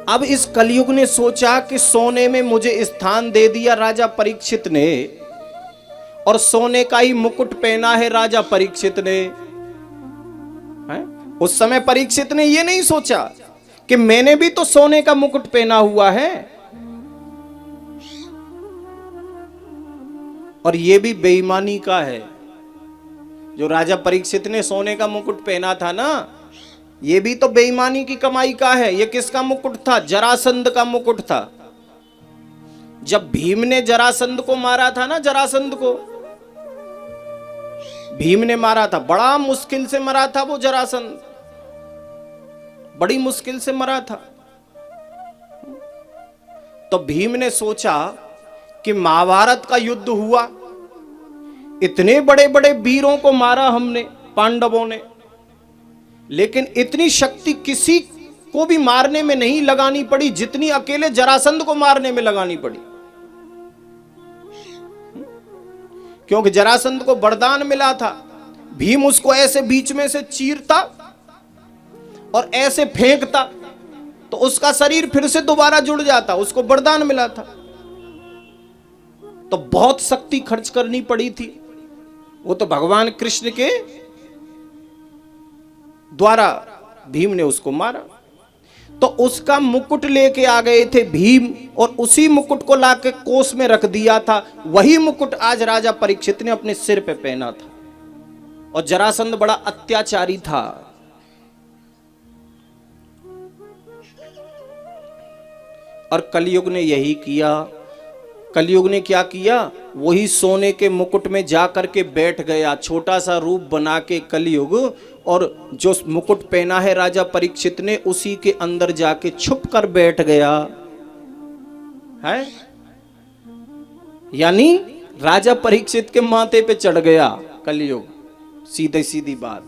अब इस कलयुग ने सोचा कि सोने में मुझे स्थान दे दिया राजा परीक्षित ने, और सोने का ही मुकुट पहना है राजा परीक्षित ने। उस समय परीक्षित ने यह नहीं सोचा कि मैंने भी तो सोने का मुकुट पहना हुआ है, और यह भी बेईमानी का है। जो राजा परीक्षित ने सोने का मुकुट पहना था ना, यह भी तो बेईमानी की कमाई का है। यह किसका मुकुट था? जरासंध का मुकुट था। जब भीम ने जरासंध को मारा था ना, जरासंध को भीम ने मारा था, बड़ा मुश्किल से मरा था वो जरासंध, बड़ी मुश्किल से मरा था। तो भीम ने सोचा कि महाभारत का युद्ध हुआ, इतने बड़े बड़े वीरों को मारा हमने पांडवों ने, लेकिन इतनी शक्ति किसी को भी मारने में नहीं लगानी पड़ी जितनी अकेले जरासंध को मारने में लगानी पड़ी। क्योंकि जरासंध को वरदान मिला था, भीम उसको ऐसे बीच में से चीरता और ऐसे फेंकता तो उसका शरीर फिर से दोबारा जुड़ जाता, उसको वरदान मिला था। तो बहुत शक्ति खर्च करनी पड़ी थी, वो तो भगवान कृष्ण के द्वारा भीम ने उसको मारा। तो उसका मुकुट लेके आ गए थे भीम, और उसी मुकुट को लाके कोस में रख दिया था। वही मुकुट आज राजा परीक्षित ने अपने सिर पे पहना था। और जरासंध बड़ा अत्याचारी था। और कलयुग ने यही किया। कलयुग ने क्या किया? वही सोने के मुकुट में जाकर के बैठ गया, छोटा सा रूप बना के कलयुग, और जो मुकुट पहना है राजा परीक्षित ने उसी के अंदर जाके छुप कर बैठ गया है। यानी राजा परीक्षित के माथे पे चढ़ गया कलयुग। सीधे सीधी बात,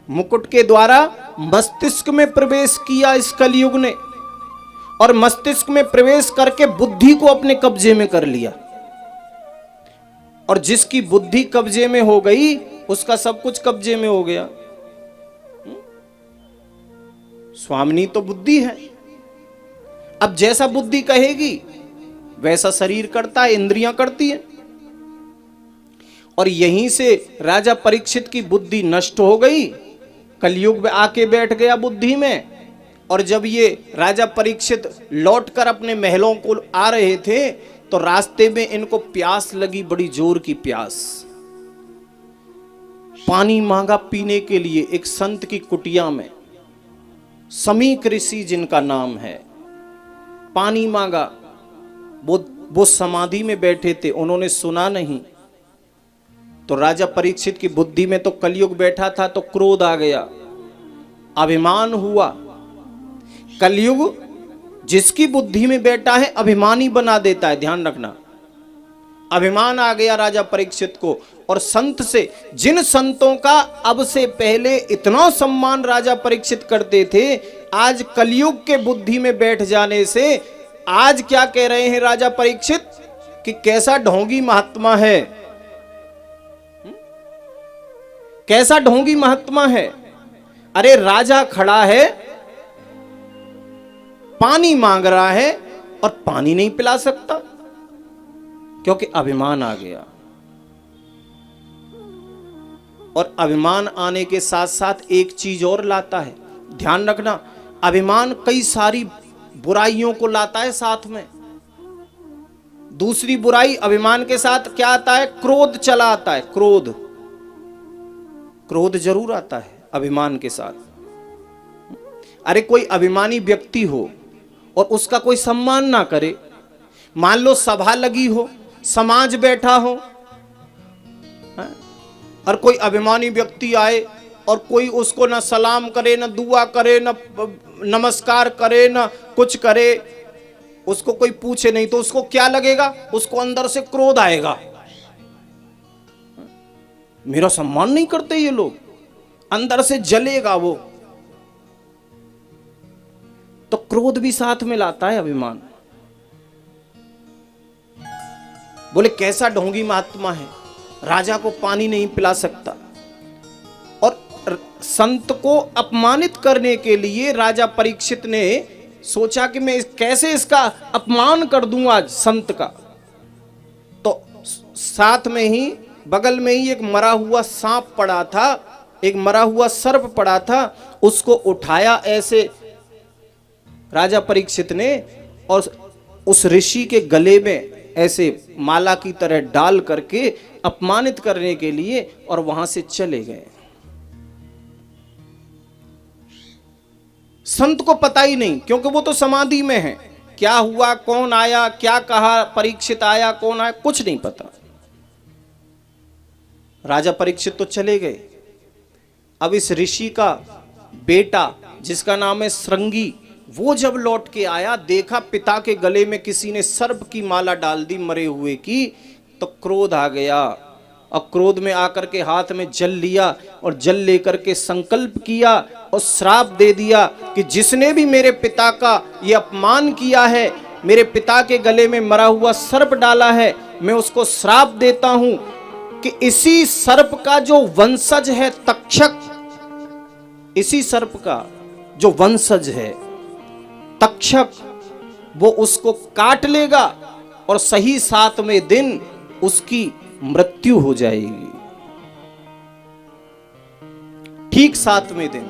मुकुट के द्वारा मस्तिष्क में प्रवेश किया इस कलयुग ने, और मस्तिष्क में प्रवेश करके बुद्धि को अपने कब्जे में कर लिया। और जिसकी बुद्धि कब्जे में हो गई उसका सब कुछ कब्जे में हो गया। स्वामिनी तो बुद्धि है। अब जैसा बुद्धि कहेगी वैसा शरीर करता है, इंद्रियां करती है। और यहीं से राजा परीक्षित की बुद्धि नष्ट हो गई, कलयुग में आके बैठ गया बुद्धि में। और जब ये राजा परीक्षित लौटकर अपने महलों को आ रहे थे तो रास्ते में इनको प्यास लगी, बड़ी जोर की प्यास। पानी मांगा पीने के लिए एक संत की कुटिया में, समीक ऋषि जिनका नाम है। पानी मांगा, वो समाधि में बैठे थे, उन्होंने सुना नहीं। तो राजा परीक्षित की बुद्धि में तो कलयुग बैठा था, तो क्रोध आ गया, अभिमान हुआ। कलयुग जिसकी बुद्धि में बैठा है अभिमानी बना देता है, ध्यान रखना। अभिमान आ गया राजा परीक्षित को। और संत से, जिन संतों का अब से पहले इतना सम्मान राजा परीक्षित करते थे, आज कलयुग के बुद्धि में बैठ जाने से आज क्या कह रहे हैं राजा परीक्षित कि कैसा ढोंगी महात्मा है, कैसा ढोंगी महात्मा है। अरे राजा खड़ा है, पानी मांग रहा है और पानी नहीं पिला सकता, क्योंकि अभिमान आ गया। और अभिमान आने के साथ साथ एक चीज और लाता है, ध्यान रखना। अभिमान कई सारी बुराइयों को लाता है साथ में। दूसरी बुराई अभिमान के साथ क्या आता है? क्रोध चला आता है। क्रोध, क्रोध जरूर आता है अभिमान के साथ। अरे कोई अभिमानी व्यक्ति हो और उसका कोई सम्मान ना करे, मान लो सभा लगी हो, समाज बैठा हो, और कोई अभिमानी व्यक्ति आए और कोई उसको ना सलाम करे, ना दुआ करे, ना नमस्कार करे, ना कुछ करे, उसको कोई पूछे नहीं, तो उसको क्या लगेगा? उसको अंदर से क्रोध आएगा, मेरा सम्मान नहीं करते ये लोग, अंदर से जलेगा वो। तो क्रोध भी साथ में लाता है अभिमान। बोले कैसा ढोंगी महात्मा है, राजा को पानी नहीं पिला सकता। और संत को अपमानित करने के लिए राजा परीक्षित ने सोचा कि मैं कैसे इसका अपमान कर दूं आज संत का। तो साथ में ही बगल में ही एक मरा हुआ सांप पड़ा था, एक मरा हुआ सर्प पड़ा था, उसको उठाया ऐसे राजा परीक्षित ने और उस ऋषि के गले में ऐसे माला की तरह डाल करके अपमानित करने के लिए और वहां से चले गए। संत को पता ही नहीं, क्योंकि वो तो समाधि में है। क्या हुआ, कौन आया, क्या कहा, परीक्षित आया, कौन आया, कुछ नहीं पता। राजा परीक्षित तो चले गए। अब इस ऋषि का बेटा जिसका नाम है श्रृंगी, वो जब लौट के आया, देखा पिता के गले में किसी ने सर्प की माला डाल दी मरे हुए की, तो क्रोध आ गया। और क्रोध में आकर के हाथ में जल लिया और जल लेकर के संकल्प किया और श्राप दे दिया कि जिसने भी मेरे पिता का ये अपमान किया है, मेरे पिता के गले में मरा हुआ सर्प डाला है, मैं उसको श्राप देता हूं कि इसी सर्प का जो वंशज है तक्षक, इसी सर्प का जो वंशज है तक्षक, वो उसको काट लेगा और सही 7वें दिन उसकी मृत्यु हो जाएगी। ठीक 7वें दिन।